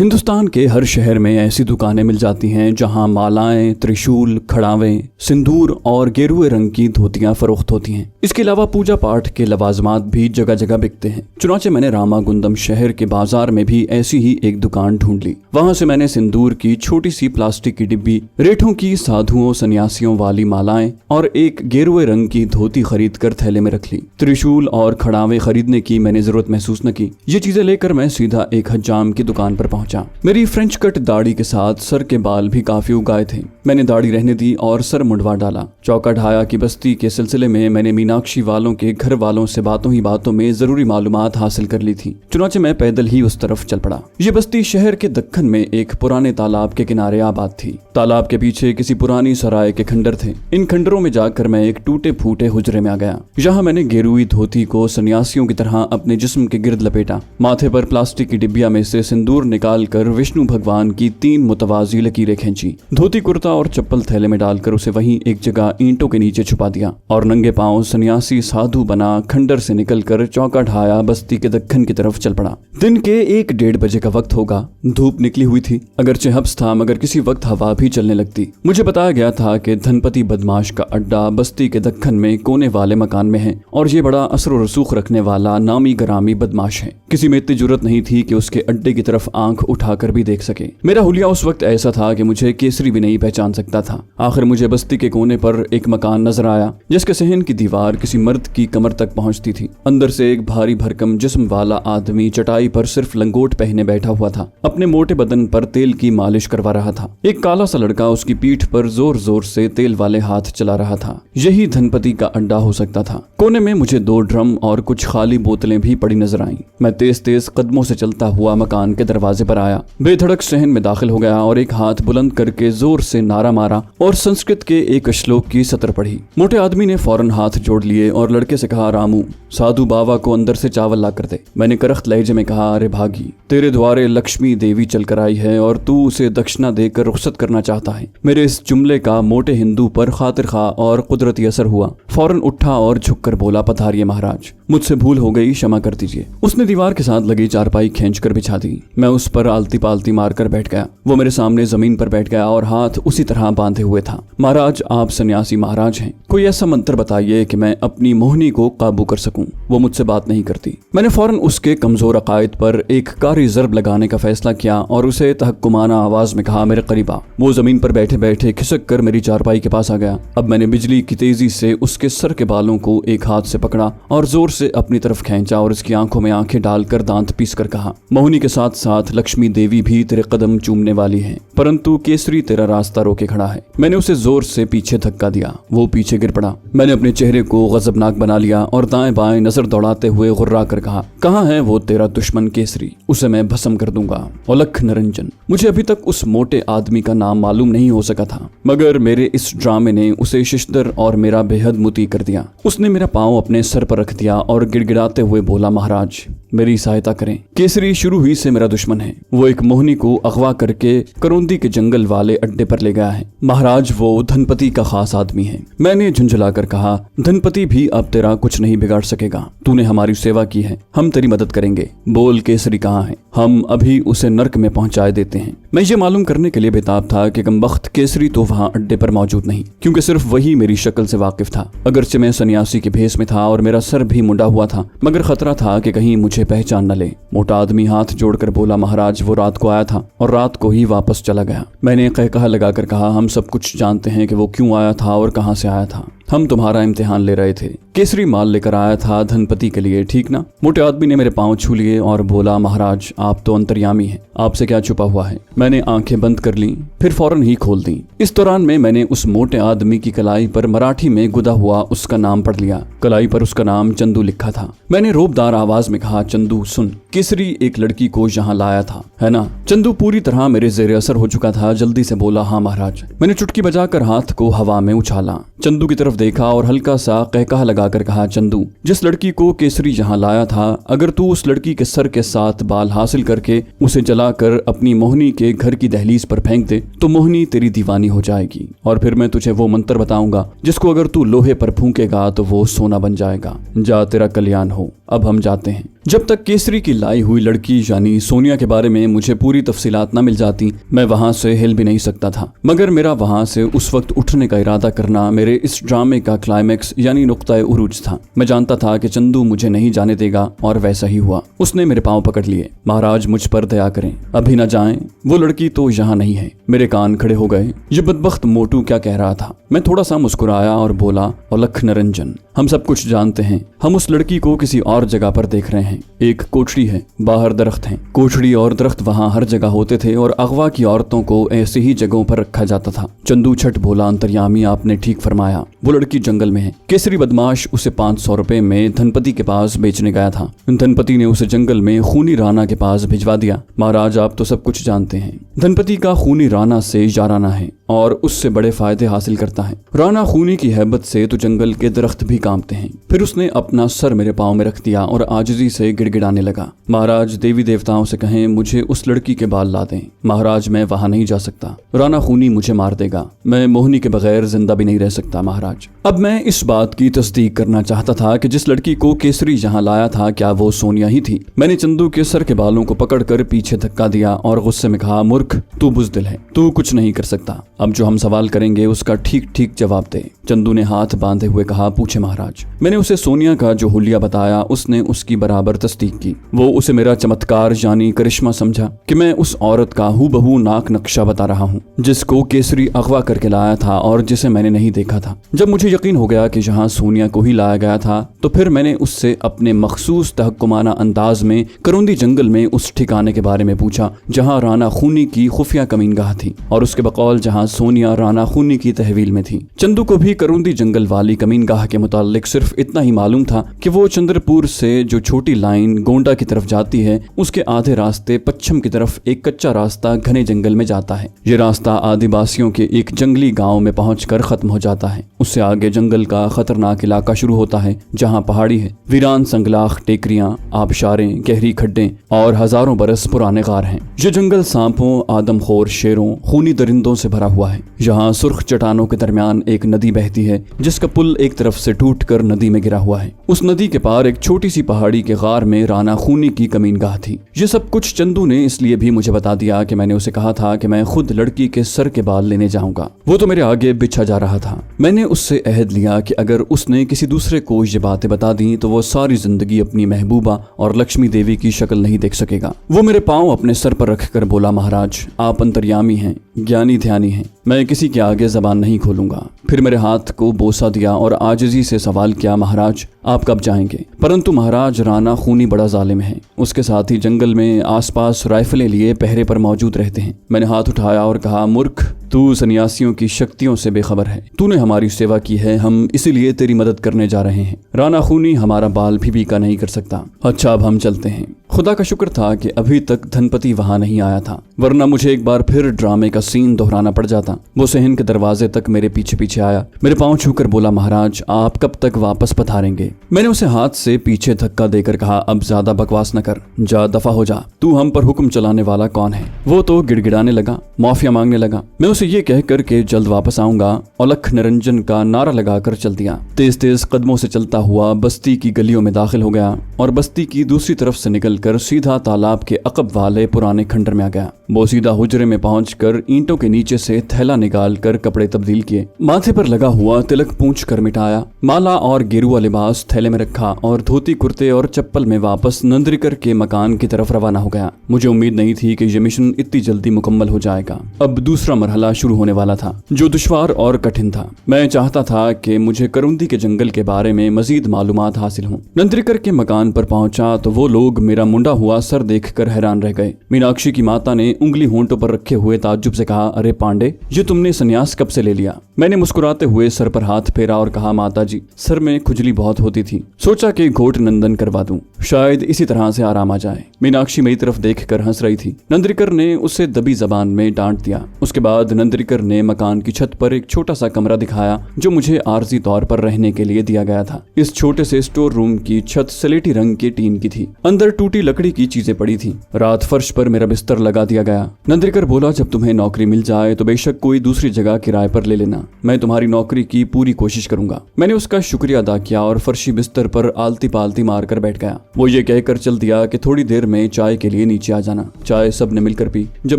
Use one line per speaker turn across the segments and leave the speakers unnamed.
हिंदुस्तान के हर शहर में ऐसी दुकानें मिल जाती हैं जहां मालाएं, त्रिशूल, खड़ावें, सिंदूर और गेरुए रंग की धोतियां फरोख्त होती हैं। इसके अलावा पूजा पाठ के लवाजमात भी जगह जगह बिकते हैं। चुनाचे मैंने रामागुंदम शहर के बाजार में भी ऐसी ही एक दुकान ढूंढ ली। वहां से मैंने सिंदूर की छोटी सी प्लास्टिक की डिब्बी, रेठों की साधुओं सन्यासियों वाली मालाएं और एक गेरुए रंग की धोती खरीद कर थैले में रख ली। त्रिशूल और खड़ावे खरीदने की मैंने जरूरत महसूस न की। ये चीजें लेकर मैं सीधा एक हज्जाम की दुकान पर पहुंचा। मेरी फ्रेंच कट दाढ़ी के साथ सर के बाल भी काफी उगाए थे। मैंने दाढ़ी रहने दी और सर मुंडवा डाला। चौका ढाया की बस्ती के सिलसिले में मैंने मीनाक्षी वालों के घर वालों से बातों ही बातों में जरूरी मालूमात हासिल कर ली थी। चुनाचे मैं पैदल ही उस तरफ चल पड़ा। ये बस्ती शहर के दक्कन में एक पुराने तालाब के किनारे आबाद थी। तालाब के पीछे किसी पुरानी सराय के खंडर थे। इन खंडरों में जाकर मैं एक टूटे फूटे हुजरे में आ गया। यहाँ मैंने गेरुई धोती को सन्यासियों की तरह अपने जिस्म के गिर्द लपेटा। माथे पर प्लास्टिक की डिब्बिया में से सिंदूर निकाल कर विष्णु भगवान की 3 मुतवाजी लकीरें खींची। धोती, कुर्ता और चप्पल थैले में डालकर उसे वहीं एक जगह ईंटों के नीचे छुपा दिया और नंगे पांव सन्यासी साधु बना खंडर से निकलकर चौका ढाया बस्ती के दक्कन की तरफ चल पड़ा। दिन के 1-1:30 बजे का वक्त होगा। धूप निकली हुई थी। अगरचे हब्स था मगर किसी वक्त हवा भी चलने लगती। मुझे बताया गया था कि धनपति बदमाश का अड्डा बस्ती के दक्कन में कोने वाले मकान में है और ये बड़ा असर रसूख रखने वाला नामी गरामी बदमाश है। किसी में इतनी जरूरत नहीं थी कि उसके अड्डे की तरफ आंख उठाकर भी देख सके। मेरा हुलिया उस वक्त ऐसा था कि मुझे केसरी भी नहीं पहचान सकता था। आखिर मुझे बस्ती के कोने पर एक मकान नजर आया जिसके सहन की दीवार किसी मर्द की कमर तक पहुंचती थी। अंदर से एक भारी भरकम जिस्म वाला आदमी चटाई पर सिर्फ लंगोट पहने बैठा हुआ था। अपने मोटे बदन पर तेल की मालिश करवा रहा था। एक काला सा लड़का उसकी पीठ पर जोर जोर से तेल वाले हाथ चला रहा था। यही धनपति का अड्डा हो सकता था। कोने में मुझे 2 ड्रम और कुछ खाली बोतलें भी पड़ी नजर आईं। मैं तेज तेज कदमों से चलता हुआ मकान के दरवाजे पर आया। बेधड़क सहन में दाखिल हो गया और एक हाथ बुलंद करके जोर से नारा मारा और संस्कृत के एक श्लोक की सतर पढ़ी। मोटे आदमी ने फौरन हाथ जोड़ लिए और लड़के से कहा, रामू, साधु बाबा को अंदर से चावल ला कर दे। मैंने करख्त लहजे में कहा, अरे भागी, तेरे द्वारे लक्ष्मी देवी चल कर आई है और तू उसे दक्षिणा देकर रुखसत करना चाहता है। मेरे इस जुमले का मोटे हिंदू पर खातिर खा और कुदरती असर हुआ। फौरन उठा और झुककर बोला, पधारिए महाराज, मुझसे भूल हो गई, क्षमा कर दीजिए। उसने दीवार के साथ लगी चारपाई खींचकर बिछा दी। मैं उस पर आलती पालती मारकर बैठ गया। वो मेरे सामने जमीन पर बैठ गया और हाथ उसी तरह बांधे हुए था। महाराज, आप सन्यासी महाराज हैं। कोई ऐसा मंत्र बताइए कि मैं अपनी मोहनी को काबू कर सकूं। वो मुझसे बात नहीं करती। मैंने फौरन उसके कमजोर अकायद पर एक कारी ज़र्ब लगाने का फैसला किया और उसे तहक्कुमाना आवाज में कहा, मेरे करीब आ। वो जमीन पर बैठे बैठे खिसक कर मेरी चारपाई के पास आ गया। अब मैंने बिजली की तेजी से उसके सर के बालों को एक हाथ से पकड़ा और जोर से अपनी तरफ खींचा और उसकी आंखों में आंखें डालकर दांत पीस कर कहा, मोहनी के साथ साथ लक्ष्मी देवी भी तेरे कदम चूमने वाली है, परंतु केसरी तेरा रास्ता रोके खड़ा है। मैंने उसे जोर से पीछे धक्का दिया। वो पीछे गिर पड़ा। मैंने अपने चेहरे को गजबनाक बना लिया और दाएं बाएं नजर दौड़ाते हुए गुर्रा कर कहा, कहाँ है वो तेरा दुश्मन केसरी? उसे मैं भस्म कर दूंगा। अलख निरंजन। मुझे अभी तक उस मोटे आदमी का नाम मालूम नहीं हो सका था मगर मेरे इस ड्रामे ने उसे शिशदर और मेरा बेहद मुती कर दिया। उसने मेरा पांव अपने सर पर रख दिया और गिड़गिड़ाते हुए बोला, महाराज, मेरी सहायता करें। केसरी शुरू ही से मेरा दुश्मन है। वो एक मोहनी को अगवा करके करौंदी के जंगल वाले अड्डे पर ले गया है। महाराज, वो धनपति का खास आदमी है। मैंने झुंझलाकर कहा, धनपति भी अब तेरा कुछ नहीं बिगाड़ सकेगा। तूने हमारी सेवा की है, हम तेरी मदद करेंगे। बोल, केसरी कहाँ है? हम अभी उसे नर्क में पहुंचाए देते हैं। मैं ये मालूम करने के लिए बेताब था कि कमबख्त केसरी तो वहां अड्डे पर मौजूद नहीं, क्योंकि सिर्फ वही मेरी शक्ल से वाकिफ था। अगरचे मैं सन्यासी के भेष में था और मेरा सर भी मुंडा हुआ था, मगर खतरा था कि कहीं मुझे पहचान न ले। मोटा आदमी हाथ जोड़कर बोला, महाराज, वो रात को आया था और रात को ही वापस चला गया। मैंने कहकहा लगाकर कहा, हम सब कुछ जानते हैं कि वो क्यों आया था और कहां से आया था। हम तुम्हारा इम्तिहान ले रहे थे। केसरी माल लेकर आया था धनपति के लिए, ठीक ना? मोटे आदमी ने मेरे पांव छू लिए और बोला, महाराज, आप तो अंतर्यामी हैं, आपसे क्या छुपा हुआ है? मैंने आंखें बंद कर ली, फिर फौरन ही खोल दी। इस दौरान में मैंने उस मोटे आदमी की कलाई पर मराठी में गुदा हुआ उसका नाम पढ़ लिया। कलाई पर उसका नाम चंदू लिखा था। मैंने रोबदार आवाज में कहा, चंदू सुन, केसरी एक लड़की को यहाँ लाया था, है ना? चंदू पूरी तरह मेरे जेर असर हो चुका था। जल्दी से बोला, हाँ महाराज। मैंने चुटकी बजाकर हाथ को हवा में उछाला, चंदू की तरफ देखा और हल्का सा कहकहा लगाकर कहा, चंदू, जिस लड़की को केसरी यहाँ लाया था, अगर तू उस लड़की के सर के साथ बाल हासिल करके उसे जलाकर अपनी मोहनी के घर की दहलीज पर फेंक दे तो मोहनी तेरी दीवानी हो जाएगी और फिर मैं तुझे वो मंत्र बताऊंगा जिसको अगर तू लोहे पर फूंकेगा तो वो सोना बन जाएगा। जा, तेरा कल्याण हो। अब हम जाते हैं। जब तक केसरी की लाई हुई लड़की यानी सोनिया के बारे में मुझे पूरी तफसीलात न मिल जाती, मैं वहां से हिल भी नहीं सकता था। मगर मेरा वहां से उस वक्त उठने का इरादा करना मेरे इस ड्रामे का क्लाइमैक्स यानी नुक्ता उरूज था। मैं जानता था कि चंदू मुझे नहीं जाने देगा और वैसा ही हुआ। उसने मेरे पांव पकड़ लिए। महाराज मुझ पर दया करें, अभी न जाएं, वो लड़की तो यहाँ नहीं है। मेरे कान खड़े हो गए। ये बदबख्त मोटू क्या कह रहा था? मैं थोड़ा सा मुस्कुराया और बोला, अलख निरंजन, हम सब कुछ जानते हैं। हम उस लड़की को किसी और जगह पर देख रहे हैं। एक कोठड़ी है, बाहर दरख्त हैं। कोठड़ी और दरख्त वहाँ हर जगह होते थे और अगवा की औरतों को ऐसे ही जगहों पर रखा जाता था। चंदू छठ बोला, अंतर्यामी आपने ठीक फरमाया, वो लड़की जंगल में है। केसरी बदमाश उसे 500 रुपए में धनपति के पास बेचने गया था। धनपति ने उसे जंगल में खूनी राणा के पास भिजवा दिया। महाराज आप तो सब कुछ जानते हैं। धनपति का खूनी राणा से याराना है और उससे बड़े फायदे हासिल करता है। राणा खूनी की हैबत से तो जंगल के दरख्त भी कांपते हैं। फिर उसने अपना सर मेरे पाँव में रख दिया और आजिजी से गिड़गिड़ाने लगा। महाराज देवी देवताओं से कहें मुझे उस लड़की के बाल ला दें। महाराज मैं वहां नहीं जा सकता, राणा खूनी मुझे मार देगा। मैं मोहनी के बगैर जिंदा भी नहीं रह सकता महाराज। अब मैं इस बात की तस्दीक करना चाहता था कि जिस लड़की को केसरी यहाँ लाया था क्या वो सोनिया ही थी। मैंने चंदू के सर के बालों को पकड़कर पीछे धक्का दिया और गुस्से में कहा, मूर्ख, तू बुज़दिल है, तू कुछ नहीं कर सकता। अब जो हम सवाल करेंगे उसका ठीक ठीक जवाब दे। चंदू ने हाथ बांधे हुए कहा, पूछे महाराज। मैंने उसे सोनिया का जो हुलिया बताया उसने उसकी बराबर तस्दीक की। वो उसे मेरा चमत्कार यानी करिश्मा समझा कि मैं उस औरत का हूबहू नाक नक्शा बता रहा हूँ जिसको केसरी अगवा करके लाया था और जिसे मैंने नहीं देखा था। जब मुझे यकीन हो गया कि जहाँ सोनिया को ही लाया गया था तो फिर मैंने उससे अपने मखसूस तहक्कुमाना अंदाज में करुंदी जंगल में उस ठिकाने के बारे में पूछा जहाँ राणा खूनी की खुफिया कमीनगाह थी और उसके बकौल जहाँ सोनिया राणा खूनी की तहवील में थी। चंदू को भी करुंदी जंगल वाली कमीनगाह के मुताल्लिक सिर्फ इतना ही मालूम था कि वो चंद्रपुर से जो छोटी लाइन गोंडा की तरफ जाती है उसके आधे रास्ते पश्चिम की तरफ एक कच्चा रास्ता घने जंगल में जाता है। ये रास्ता आदिवासियों के एक जंगली गांव में पहुंचकर खत्म हो जाता है। उससे आगे जंगल का खतरनाक इलाका शुरू होता है जहां पहाड़ी है, वीरान संगलाख टेकरियां, आबशारें, गहरी खड्डें और हजारों बरस पुराने गार हैं। ये जंगल सांपों, आदमखोर शेरों, खूनी दरिंदों से भरा हुआ है। यहाँ सुर्ख चट्टानों के दरमियान एक नदी बहती है जिसका पुल एक तरफ से टूटकर नदी में गिरा हुआ है। उस नदी के पार एक छोटी सी पहाड़ी के गार में राणा खूनी की कमीनगाह थी। ये सब कुछ चंदू ने इसलिए भी मुझे बता दिया कि मैंने उसे कहा था कि मैं खुद लड़की के सर के बाल लेने जाऊंगा। वो तो मेरे आगे बिछा जा रहा था। मैंने उससे अहद लिया कि अगर उसने किसी दूसरे को ये बातें बता दी तो वो सारी जिंदगी अपनी महबूबा और लक्ष्मी देवी की शक्ल नहीं देख सकेगा। वो मेरे पांव अपने सर पर रखकर बोला, महाराज आप अंतर्यामी हैं, ज्ञानी ध्यानी हैं, मैं किसी के आगे जबान नहीं खोलूंगा। फिर मेरे हाथ को बोसा दिया और आजिजी से सवाल किया, महाराज आप कब जाएंगे? परंतु महाराज राणा खूनी बड़ा जालिम है। उसके साथ ही जंगल में आसपास राइफलें लिए पहरे पर मौजूद रहते हैं। मैंने हाथ उठाया और कहा, मूर्ख, तू सन्यासियों की शक्तियों से बेखबर है। तूने हमारी सेवा की है, हम इसीलिए तेरी मदद करने जा रहे हैं। राणा खूनी हमारा बाल भी बीका नहीं कर सकता। अच्छा अब हम चलते हैं। खुदा का शुक्र था कि अभी तक धनपति वहां नहीं आया था, वरना मुझे एक बार फिर ड्रामे का सीन दोहराना पड़ जाता। वो सहन के दरवाजे तक मेरे पीछे पीछे आया, मेरे पांव छूकर बोला, महाराज आप कब तक वापस पधारेंगे? मैंने उसे हाथ से पीछे धक्का देकर कहा, अब ज्यादा बकवास न कर, जा दफा हो जा। तू हम पर हुक्म चलाने वाला कौन है? वो तो गिड़गिड़ाने लगा, माफिया मांगने लगा। मैं उसे ये कह कर के जल्द वापस आऊंगा अलख निरंजन का नारा लगाकर चल दिया। तेज तेज कदमों से चलता हुआ बस्ती की गलियों में दाखिल हो गया और बस्ती की दूसरी तरफ से निकलकर सीधा तालाब के अकब वाले पुराने खंडर में आ गया। वो सीधा हुजरे में पहुंचकर ईंटों के नीचे से थैला निकाल कर कपड़े तब्दील किए, माथे पर लगा हुआ तिलक पूंछ कर मिटाया, माला और गेरुआ लिबास थैले में रखा और धोती कुर्ते और चप्पल में वापस नंद्रिकर के मकान की तरफ रवाना हो गया। मुझे उम्मीद नहीं थी कि ये मिशन इतनी जल्दी मुकम्मल हो जाएगा। अब दूसरा मरहला शुरू होने वाला था जो दुश्वार और कठिन था। मैं चाहता था कि मुझे करुंदी के जंगल के बारे में मजीद मालूमात हासिल हों। नंद्रिकर के मकान पर पहुंचा तो वो लोग मेरा मुंडा हुआ सर देखकर हैरान रह गए। मीनाक्षी की माता ने उंगली होंठों पर रखे हुए ताज्जुब से कहा, अरे पांडे, ये तुमने संन्यास कब से ले लिया? मैंने मुस्कुराते हुए सर पर हाथ फेरा और कहा, माता जी, सर में खुजली बहुत होती थी, सोचा कि घोट नंदन करवा दूं, शायद इसी तरह से आराम आ जाए। मीनाक्षी मेरी तरफ देखकर हंस रही थी। नंद्रिकर ने उसे दबी जबान में डांट दिया। उसके बाद नंद्रिकर ने मकान की छत पर एक छोटा सा कमरा दिखाया जो मुझे आर्जी तौर पर रहने के लिए दिया गया था। इस छोटे से स्टोर रूम की छत स्लेटी रंग के टीन की थी। अंदर टूटी लकड़ी की चीजें पड़ी थी। रात फर्श पर मेरा बिस्तर लगा दिया गया। नंद्रिकर बोला, जब तुम्हें नौकरी मिल जाए तो बेशक कोई दूसरी जगह किराए पर ले लेना, मैं तुम्हारी नौकरी की पूरी कोशिश करूंगा। मैंने उसका शुक्रिया अदा किया और फर्शी बिस्तर पर आलती पालती मारकर बैठ गया। वो ये कहकर चल दिया कि थोड़ी देर में चाय के लिए नीचे आ जाना। चाय सबने मिलकर पी। जब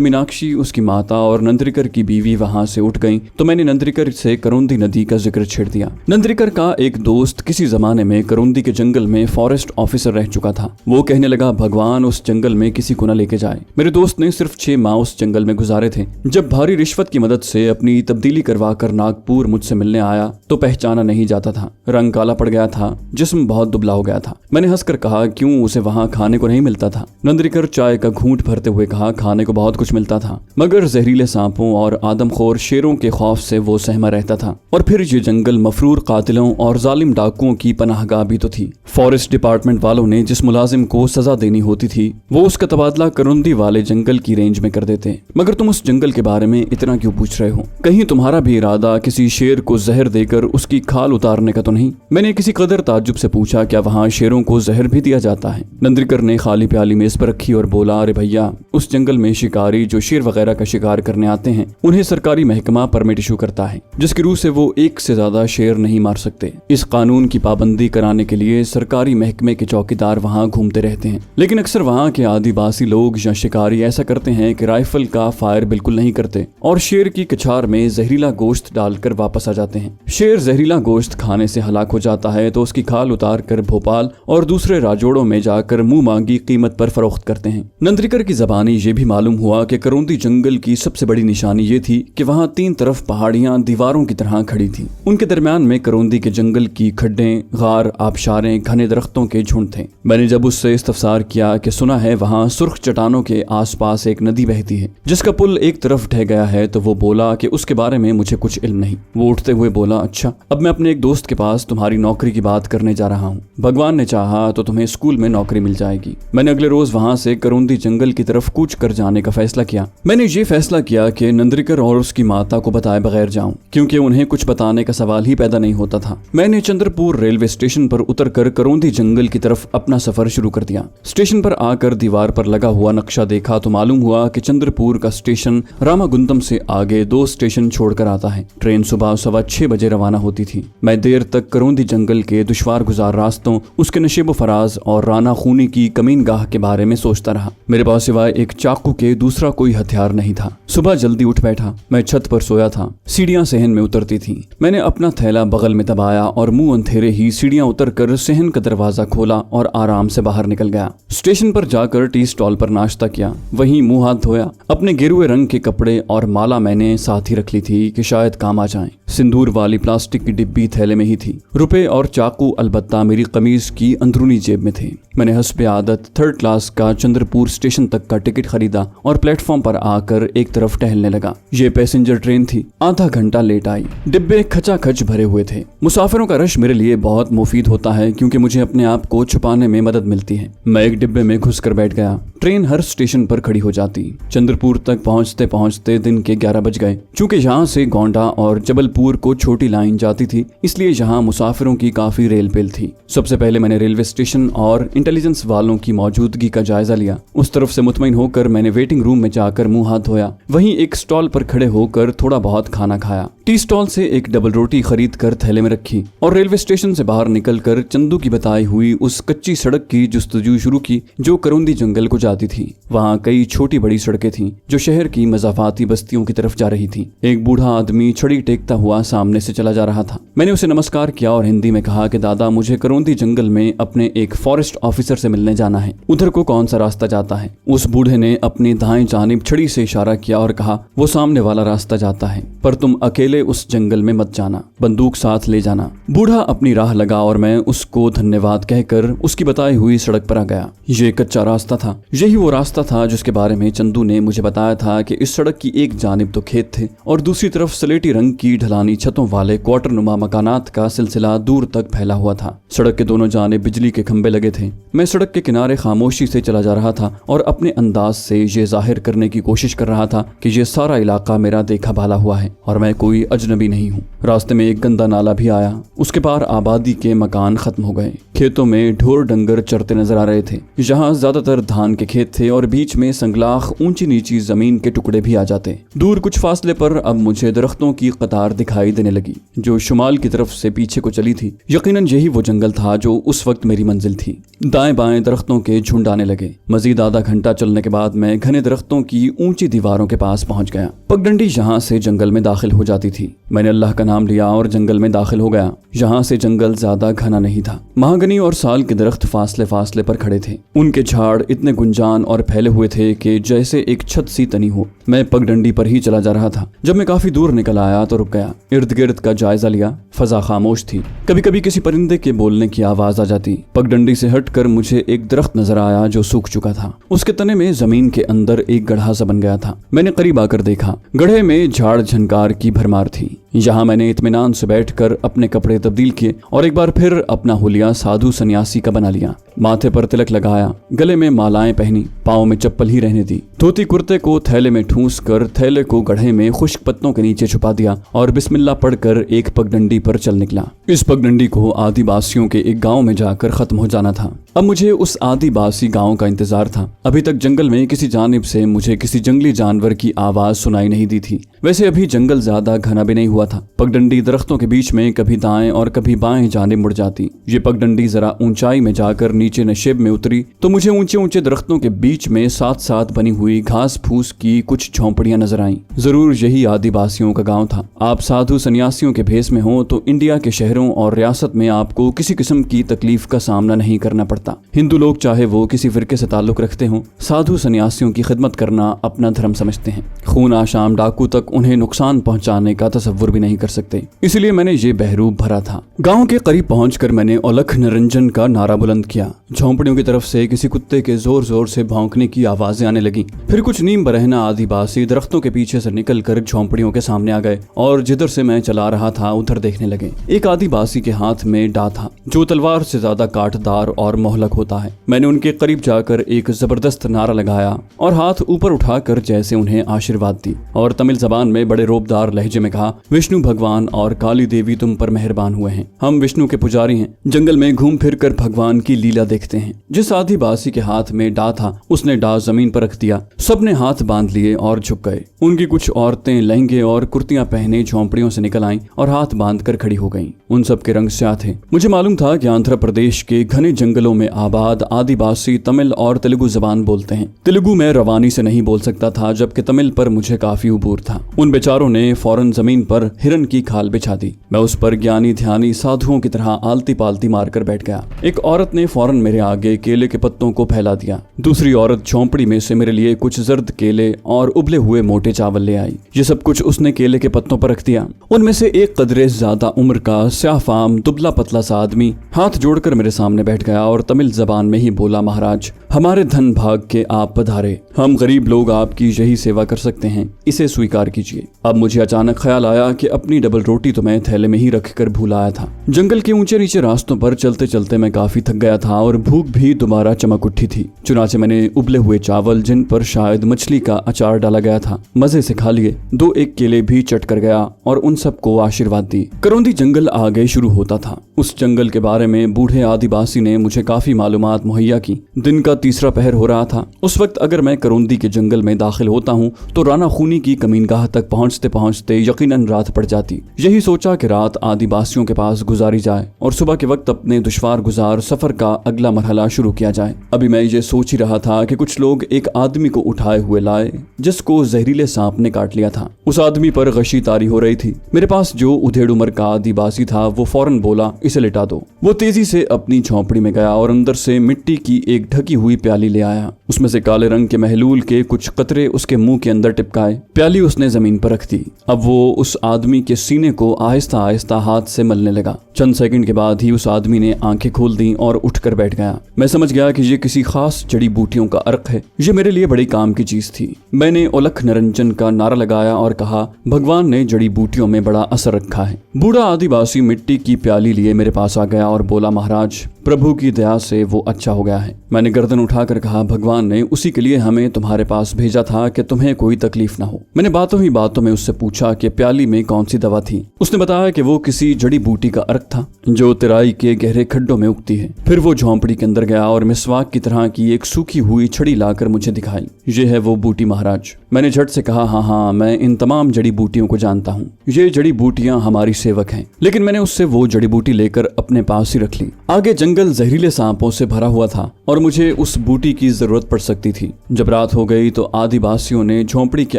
मीनाक्षी, उसकी माता और नंद्रिकर की बीवी वहां से उठ गईं, तो मैंने नंद्रिकर से करोंदी नदी का जिक्र छेड़ दिया। नंद्रिकर का एक दोस्त किसी जमाने में करोंदी के जंगल में फॉरेस्ट ऑफिसर रह चुका था। वो कहने लगा, भगवान उस जंगल में किसी को न लेके जाए। मेरे दोस्त ने सिर्फ 6 माह उस जंगल में गुजारे थे। जब भारी रिश्वत की मदद से अपनी तब्दीली करवाकर नागपुर मुझसे मिलने आया तो पहचाना नहीं जाता था। रंग काला पड़ गया था, जिस्म बहुत दुबला हो गया था। मैंने हंसकर कहा, क्यों, उसे वहां खाने को नहीं मिलता था? नंद्रिकर चाय का घूंट भरते हुए कहा, खाने को बहुत कुछ मिलता था, मगर जहरीले सांपों और आदमखोर शेरों के खौफ से वो सहमा रहता था। और फिर ये जंगल मफरूर कातिलों और जालिम डाकुओं की पनाहगाह भी तो थी। फॉरेस्ट डिपार्टमेंट वालों ने जिस मुलाजिम को सजा देनी होती थी वो उसका तबादला करोंदी वाले जंगल की रेंज में कर देते। मगर तुम उस जंगल के बारे में इतना क्यों पूछ रहे हो? कहीं तुम्हारा भी इरादा किसी शेर को जहर देकर उसकी खाल उतारने का तो नहीं? मैंने किसी कदर ताज्जुब से पूछा, क्या वहाँ शेरों को जहर भी दिया जाता है? नंद्रिकर ने खाली प्याली मेज पर रखी और बोला, अरे भैया, उस जंगल में शिकारी जो शेर वगैरह का शिकार करने आते हैं उन्हें सरकारी महकमा परमिट इशू करता है, जिसकी रूह से वो 1 से ज्यादा शेर नहीं मार सकते। इस कानून की पाबंदी कराने के लिए सरकारी महकमे के चौकीदार वहाँ घूमते रहते हैं। लेकिन अक्सर वहाँ के आदिवासी लोग या शिकारी ऐसा करते हैं कि राइफल का फायर बिल्कुल नहीं करते और शेर की कछार में जहरीला गोश्त डालकर वापस आ जाते हैं। शेर जहरीला गोश्त खाने से हलाक हो जाता है तो उसकी खाल उतार कर भोपाल और दूसरे राजोड़ों में जाकर मुंह मांगी कीमत पर फरोख्त करते हैं। नंद्रिकर की जबानी ये भी मालूम हुआ कि करोंदी जंगल की सबसे बड़ी निशानी ये थी कि वहाँ 3 तरफ पहाड़ियां दीवारों की तरह खड़ी थी। उनके दरमियान में करोंदी के जंगल की खड्डें, गार, आबशारें, घने दरख्तों के झुंड थे। मैंने जब उससे इस्तफसार किया कि सुना है वहाँ सुर्ख चट्टानों के आसपास एक नदी बहती है जिसका पुल एक तरफ ढह गया है, तो वो बोला कि उसके बारे में मुझे कुछ इल्म नहीं। वो उठते हुए बोला, अच्छा, अब मैं अपने एक दोस्त के पास तुम्हारी नौकरी की बात करने जा रहा हूँ। भगवान ने चाहा तो तुम्हें स्कूल में नौकरी मिल जाएगी। मैंने अगले रोज वहाँ से करोंदी जंगल की तरफ कूच कर जाने का फैसला किया। मैंने ये फैसला किया कि नंद्रिकर और उसकी माता को बताए बगैर जाऊं, क्योंकि उन्हें कुछ बताने का सवाल ही पैदा नहीं होता था। मैंने चंद्रपुर रेलवे स्टेशन पर उतरकर करोंदी जंगल की तरफ अपना सफर शुरू कर दिया। स्टेशन पर आकर दीवार पर लगा हुआ नक्शा देखा तो मालूम हुआ कि चंद्रपुर का स्टेशन रामागुंतम से आगे 2 स्टेशन छोड़कर आता है। ट्रेन सुबह 6:15 बजे रवाना होती थी। मैं देर तक करोंदी जंगल के दुश्वार गुजार रास्तों, उसके नशेब फराज और राना खूनी की कमीनगाह के बारे में सोचता रहा। मेरे पास सिवाय एक चाकू के दूसरा कोई हथियार नहीं था। सुबह जल्दी उठ बैठा। मैं छत पर सोया था। सीढ़ियां सहन में उतरती थीं। मैंने अपना थैला बगल में दबाया और मुंह अंधेरे ही सीढ़ियां उतरकर सहन का दरवाजा खोला और आराम से बाहर निकल गया। स्टेशन पर जाकर टी स्टॉल पर नाश्ता किया, वहीं मुंह हाथ धोया। अपने गेरुए रंग के कपड़े और माला मैंने साथ ही रख ली थी कि शायद काम आ जाए। सिंदूर वाली प्लास्टिक की डिब्बी थैले में ही थी। रुपए और चाकू अलबत्ता मेरी कमीज की अंदरूनी जेब में थे। मैंने हस्बे आदत 3rd क्लास का चंद्रपुर स्टेशन तक का टिकट खरीदा और प्लेटफॉर्म पर आकर एक तरफ टहलने लगा। ये पैसेंजर ट्रेन थी। आधा घंटा लेट आई। डिब्बे खचाखच भरे हुए थे। मुसाफिरों का रश मेरे लिए बहुत मुफीद होता है क्योंकि मुझे अपने आप को छुपाने में मदद मिलती है। मैं एक डिब्बे में घुसकर बैठ गया। ट्रेन हर स्टेशन पर खड़ी हो जाती। चंद्रपुर तक पहुंचते पहुंचते दिन के 11 बज गए। चूंकि यहाँ से गोंडा और जबलपुर को छोटी लाइन जाती थी, इसलिए यहाँ मुसाफिरों की काफी रेल पेल थी। सबसे पहले मैंने रेलवे स्टेशन और इंटेलिजेंस वालों की मौजूदगी का जायजा लिया। उस तरफ से मुतमईन होकर मैंने वेटिंग रूम में जाकर मुंह हाथ धोया। वहीं एक स्टॉल पर खड़े होकर थोड़ा बहुत खाना खाया। टी स्टॉल से एक डबल रोटी खरीद कर थैले में रखी और रेलवे स्टेशन से बाहर निकलकर चंदू की बताई हुई उस कच्ची सड़क की जुस्तजू शुरू की जो करोंदी जंगल को जाती थी। वहाँ कई छोटी बड़ी सड़कें थीं जो शहर की मज़ाफाती बस्तियों की तरफ जा रही थी। एक बूढ़ा आदमी छड़ी टेकता हुआ सामने से चला जा रहा था। मैंने उसे नमस्कार किया और हिंदी में कहा कि दादा, मुझे करोंदी जंगल में अपने एक फॉरेस्ट ऑफिसर से मिलने जाना है। उधर को कौन सा रास्ता जाता है? उस बूढ़े ने अपनी दाएं जानिब छड़ी से इशारा किया और कहा, वो सामने वाला रास्ता जाता है, पर तुम अकेले उस जंगल में मत जाना, बंदूक साथ ले जाना। बूढ़ा अपनी राह लगा और मैं उसको धन्यवाद कहकर उसकी बताई हुई सड़क पर आ गया। ये कच्चा रास्ता था। यही वो रास्ता था जिसके बारे में चंदू ने मुझे बताया था कि इस सड़क की एक जानिब तो खेत थे और दूसरी तरफ स्लेटी रंग की ढलानी छतों वाले क्वार्टर नुमा मकानात का सिलसिला दूर तक फैला हुआ था। सड़क के दोनों जानिब बिजली के खंभे लगे थे। मैं सड़क के किनारे खामोशी से चला जा रहा था और अपने अंदाज से ये जाहिर करने की कोशिश कर रहा था कि ये सारा इलाका मेरा देखा भाला हुआ है और मैं कोई अजनबी नहीं हूँ। रास्ते में एक गंदा नाला भी आया। उसके पार आबादी के मकान खत्म हो गए। खेतों में ढोर डंगर चरते नजर आ रहे थे। यहाँ ज्यादातर धान के खेत थे और बीच में संगलाख ऊंची नीची जमीन के टुकड़े भी आ जाते। दूर कुछ फासले पर अब मुझे दरख्तों की कतार दिखाई देने लगी जो शुमाल की तरफ से पीछे को चली थी। यकीनन यही वो जंगल था जो उस वक्त मेरी मंजिल थी। दाएं बाएं दरख्तों के झुंड आने लगे। मजीद आधा घंटा चलने के बाद मैं घने दरख्तों की ऊंची दीवारों के पास पहुंच गया। पगडंडी यहाँ से जंगल में दाखिल हो जाती थी। मैंने अल्लाह का नाम लिया और जंगल में दाखिल हो गया। यहाँ से जंगल ज्यादा घना नहीं था। महागनी और साल के दरख्त फासले फासले पर खड़े थे। उनके झाड़ इतने गुंजान और फैले हुए थे कि जैसे एक छत सी तनी हो। मैं पगडंडी पर ही चला जा रहा था। जब मैं काफी दूर निकल आया तो रुक गया। इर्द गिर्द का जायजा लिया। फजा खामोश थी। कभी कभी किसी परिंदे के बोलने की आवाज आ जाती। पगडंडी से हटकर मुझे एक दरख्त नजर आया जो सूख चुका था। उसके तने में जमीन के अंदर एक गड्ढा सा बन गया था। मैंने करीब आकर देखा। गड्ढे में झाड़ झनकार की भरमार थी। यहाँ मैंने इत्मीनान से बैठकर अपने कपड़े तब्दील किए और एक बार फिर अपना हुलिया साधु सन्यासी का बना लिया। माथे पर तिलक लगाया, गले में मालाएं पहनी, पाँव में चप्पल ही रहने दी। धोती कुर्ते को थैले में ठूंस कर थैले को गड्ढे में खुश्क पत्तों के नीचे छुपा दिया और बिस्मिल्लाह पढ़कर एक पगडंडी पर चल निकला। इस पगडंडी को आदिवासियों के एक गांव में जाकर खत्म हो जाना था। अब मुझे उस आदिवासी गांव का इंतजार था। अभी तक जंगल में किसी जानिब से मुझे किसी जंगली जानवर की आवाज सुनाई नहीं दी थी। वैसे अभी जंगल ज्यादा घना भी नहीं हुआ था। पगडंडी दरख्तों के बीच में कभी दाएं और कभी बाएं जानिब मुड़ जाती। ये पगडंडी जरा ऊंचाई में जाकर नीचे नशेब में उतरी तो मुझे ऊंचे ऊंचे दरख्तों के बीच में साथ साथ बनी हुई घास फूस की कुछ झोंपड़ियां नजर आईं। जरूर यही आदिवासियों का गांव था। आप साधु सन्यासियों के भेष में हो तो इंडिया के शहरों और रियासत में आपको किसी किस्म की तकलीफ का सामना नहीं करना पड़ता। हिंदू लोग चाहे वो किसी फिरके से ताल्लुक रखते हों, साधु सन्यासियों की खिदमत करना अपना धर्म समझते हैं। खून आशाम डाकू तक उन्हें नुकसान पहुंचाने का तसव्वुर भी नहीं कर सकते। इसलिए मैंने ये बहरूप भरा था। गांव के करीब पहुंचकर मैंने औलख निरंजन का नारा बुलंद किया। झोंपड़ियों की तरफ से किसी कुत्ते के जोर जोर से भौंकने की आवाजें आने लगी। फिर कुछ नीम बरहना आदिवासी दरख्तों के पीछे से निकलकर झोंपड़ियों के सामने आ गए और जिधर से मैं चला रहा था उधर देखने लगे। एक आदिवासी के हाथ में डा था जो तलवार से ज्यादा काटदार और मोहलक होता है। मैंने उनके करीब जाकर एक जबरदस्त नारा लगाया और हाथ ऊपर उठाकर जैसे उन्हें आशीर्वाद दी और तमिल जबान में बड़े रोबदार लहजे में कहा, विष्णु भगवान और काली देवी तुम पर मेहरबान हुए हैं। हम विष्णु के पुजारी हैं। जंगल में घूम फिर कर भगवान की लीला देखते हैं। जिस आदिवासी के हाथ में डा था उसने डा जमीन पर रख दिया। सबने हाथ बांध लिए और झुक गए। उनकी कुछ औरतें लहंगे और कुर्तियां पहने झोंपड़ियों से निकल आईं और हाथ बांधकर खड़ी हो गईं। उन सब के रंग स्याह थे। मुझे मालूम था कि आंध्र प्रदेश के घने जंगलों में आबाद आदिवासी तमिल और तेलुगु जबान बोलते हैं। तेलुगु में रवानी से नहीं बोल सकता था जबकि तमिल पर मुझे काफी उबूर था। उन बेचारों ने फौरन जमीन पर हिरन की खाल बिछा दी। मैं उस पर ज्ञानी ध्यानी साधुओं की तरह आलती पालती मारकर बैठ गया। एक औरत ने फौरन मेरे आगे केले के पत्तों को फैला दिया। दूसरी औरत झोंपड़ी में से मेरे लिए कुछ जर्द केले और उबले हुए मोटे चावल ले आई। ये सब कुछ उसने केले के पत्तों पर रख दिया। उनमें से एक कदरे ज्यादा उम्र का स्याफाम दुबला पतला सा आदमी हाथ जोड़कर मेरे सामने बैठ गया और तमिल जबान में ही बोला, महाराज हमारे धन भाग के आप पधारे। हम गरीब लोग आपकी यही सेवा कर सकते हैं, इसे स्वीकार कीजिए। अब मुझे अचानक ख्याल आया कि अपनी डबल रोटी तो मैं थैले में ही रखकर भूल आया था। जंगल के ऊंचे नीचे रास्तों पर चलते चलते मैं काफी थक गया था और भूख भी दोबारा चमक उठी थी। चुनाचे मैंने उबले हुए चावल जिन पर शायद मछली का अचार डाला गया था मजे से खा लिए। 2-1 केले भी चट कर गया और उन सबको आशीर्वाद दी। करौंदी जंगल आगे शुरू होता था। उस जंगल के बारे में बूढ़े आदिवासी ने मुझे काफी मालूमात मुहैया की। दिन का तीसरा पहर हो रहा था। उस वक्त अगर मैं करौंदी के जंगल में दाखिल होता हूँ तो राना खूनी की कमीनगाह तक पहुँचते पहुँचते यकीनन रात पड़ जाती। यही सोचा कि रात आदिवासियों के पास गुजारी जाए और सुबह के वक्त अपने दुश्वार गुजार सफर का अगला मरहला शुरू किया जाए। अभी मैं ये सोच ही रहा था कि कुछ लोग एक आदमी को उठाए हुए लाए जिसको जहरीले सांप ने काट लिया था। उस आदमी पर गशी तारी हो रही थी। मेरे पास जो उधेड़ उम्र का आदिवासी था वो फौरन बोला, इसे लिटा दो। वो तेजी से अपनी झोंपड़ी में गया और अंदर से मिट्टी की एक ढकी हुई प्याली ले आया। उसमें से काले रंग के महलूल के कुछ कतरे उसके मुंह के अंदर टिपकाए। प्याली उसने जमीन पर रख दी। अब वो उस आदमी के सीने को आहिस्ता आहिस्ता हाथ से मलने लगा। चंद सेकंड के बाद ही उस आदमी ने आंखें खोल दी और उठकर बैठ गया। मैं समझ गया कि ये किसी खास जड़ी बूटियों का अर्क है। ये मेरे लिए बड़ी काम की चीज थी। मैंने औलख निरंजन का नारा लगाया और कहा, भगवान ने जड़ी बूटियों में बड़ा असर रखा है। बूढ़ा आदिवासी मिट्टी की प्याली लिए मेरे पास आ गया और बोला, महाराज प्रभु की दया से वो अच्छा हो गया है। मैंने गर्दन उठाकर कहा, भगवान ने उसी के लिए हमें तुम्हारे पास भेजा था कि तुम्हें कोई तकलीफ ना हो। मैंने बातों ही बातों में उससे पूछा कि प्याली में कौन सी दवा थी। उसने बताया कि वो किसी जड़ी बूटी का अर्क था जो तराई के गहरे खड्डों में उगती है। फिर वो झोंपड़ी के अंदर गया और मिसवाक की तरह की एक सूखी हुई छड़ी लाकर मुझे दिखाई। ये है वो बूटी महाराज। मैंने झट से कहा, हाँ, मैं इन तमाम जड़ी बूटियों को जानता हूँ। ये जड़ी बूटियां हमारी सेवक हैं। लेकिन मैंने उससे वो जड़ी बूटी लेकर अपने पास ही रख ली। आगे जंगल जहरीले सांपों से भरा हुआ था और मुझे उस बूटी की जरूरत पड़ सकती थी। जब रात हो गई तो आदिवासियों ने झोंपड़ी के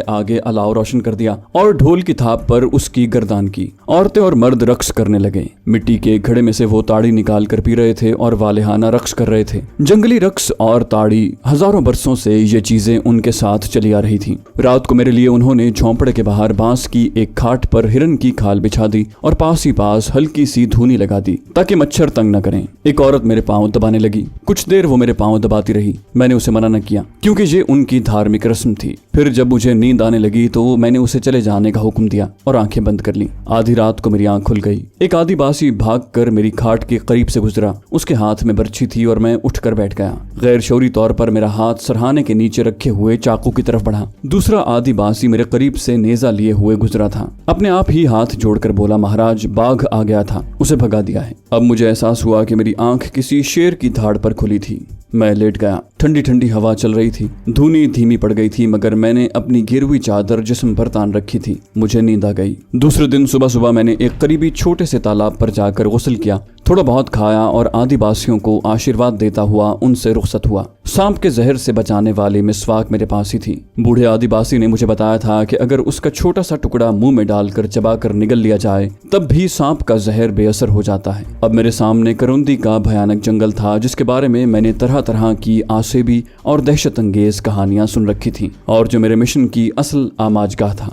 आगे अलाव रोशन कर दिया और ढोल की थाप पर उसकी गर्दान की। औरतें और मर्द रक्स करने लगे। मिट्टी के घड़े में से वो ताड़ी निकाल कर पी रहे थे और वालेहाना रक्स कर रहे थे। जंगली रक्स और ताड़ी हजारों बरसों से ये चीजें उनके साथ चली आ रही थी। रात को मेरे लिए उन्होंने झोंपड़े के बाहर बांस की एक खाट पर हिरन की खाल बिछा दी और पास ही पास हल्की सी धूनी लगा दी ताकि मच्छर तंग न करें। एक औरत मेरे पांव दबाने लगी। कुछ देर वो मेरे पांव दबाती रही। मैंने उसे मना न किया क्योंकि ये उनकी धार्मिक रस्म थी। फिर जब मुझे नींद आने लगी तो मैंने उसे चले जाने का हुक्म दिया और आंखें बंद कर ली। आधी रात को मेरी आंख खुल गई। एक आदिवासी भागकर मेरी खाट के करीब से गुजरा। उसके हाथ में बर्छी थी और मैं उठकर बैठ गया। गैर शौरी तौर पर मेरा हाथ सरहाने के नीचे रखे हुए चाकू की तरफ बढ़ा। दूसरा आदिवासी मेरे करीब से नेजा लिए हुए गुजरा था। अपने आप ही हाथ जोड़कर बोला, महाराज, बाघ आ गया था, उसे भगा दिया है। अब मुझे एहसास हुआ कि मेरी आंख किसी शेर की धाड़ पर खुली थी। मैं लेट गया। ठंडी ठंडी हवा चल रही थी। धूनी धीमी पड़ गई थी मगर मैंने अपनी गिरवी चादर जिस्म पर तान रखी थी। मुझे नींद आ गई। दूसरे दिन सुबह सुबह मैंने एक करीबी छोटे से तालाब पर जाकर गुस्ल किया, थोड़ा बहुत खाया और आदिवासियों को आशीर्वाद देता हुआ उनसे रुखसत हुआ। सांप के जहर से बचाने वाली मिसवाक मेरे पास ही थी। बूढ़े आदिवासी ने मुझे बताया था कि अगर उसका छोटा सा टुकड़ा मुंह में डालकर चबाकर निगल लिया जाए तब भी सांप का जहर बेअसर हो जाता है। अब मेरे सामने करुंदी का भयानक जंगल था जिसके बारे में मैंने तरह तरह की आसेबी और दहशत अंगेज कहानियां सुन रखी थी और जो मेरे मिशन की असल आमाजगाह था।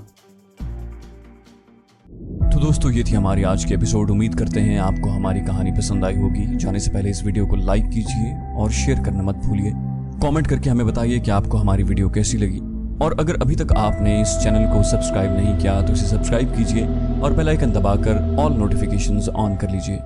तो दोस्तों, ये थी हमारी आज की एपिसोड। उम्मीद करते हैं आपको हमारी कहानी पसंद आई होगी। जाने से पहले इस वीडियो को लाइक कीजिए और शेयर करना मत भूलिए। कमेंट करके हमें बताइए कि आपको हमारी वीडियो कैसी लगी। और अगर अभी तक आपने इस चैनल को सब्सक्राइब नहीं किया तो इसे सब्सक्राइब कीजिए और बेल आइकन दबाकर ऑल नोटिफिकेशंस ऑन कर लीजिए।